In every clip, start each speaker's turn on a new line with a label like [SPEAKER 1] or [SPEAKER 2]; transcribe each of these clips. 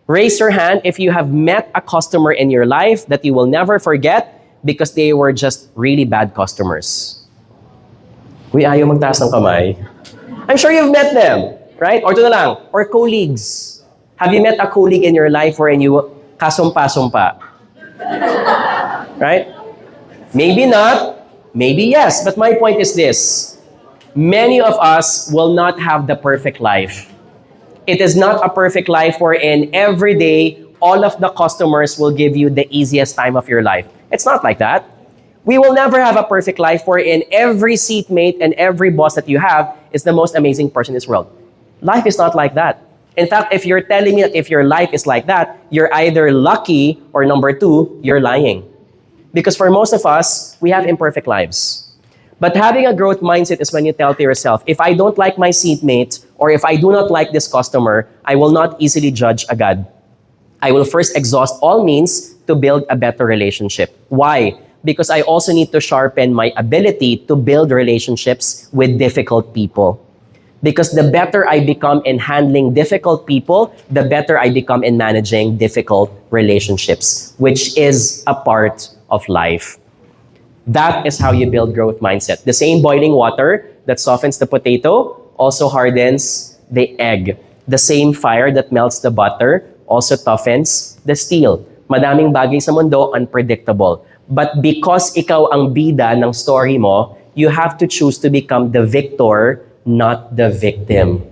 [SPEAKER 1] Raise your hand if you have met a customer in your life that you will never forget because they were just really bad customers. Uy, ayaw magtaas ng kamay. I'm sure you've met them, right? Or ito na lang, or colleagues. Have you met a colleague in your life wherein you kasumpa-sumpa? Right? Maybe not, maybe yes. But my point is this. Many of us will not have the perfect life. It is not a perfect life wherein every day, all of the customers will give you the easiest time of your life. It's not like that. We will never have a perfect life wherein every seatmate and every boss that you have is the most amazing person in this world. Life is not like that. In fact, if you're telling me that if your life is like that, you're either lucky or number two, you're lying. Because for most of us, we have imperfect lives. But having a growth mindset is when you tell to yourself, if I don't like my seatmate or if I do not like this customer, I will not easily judge agad. I will first exhaust all means to build a better relationship. Why? Because I also need to sharpen my ability to build relationships with difficult people. Because the better I become in handling difficult people, the better I become in managing difficult relationships, which is a part of life. That is how you build growth mindset. The same boiling water that softens the potato also hardens the egg. The same fire that melts the butter also toughens the steel. Madaming bagay sa mundo, unpredictable. But because ikaw ang bida ng story mo, you have to choose to become the victor, not the victim.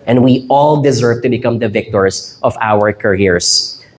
[SPEAKER 1] And we all deserve to become the victors of our careers.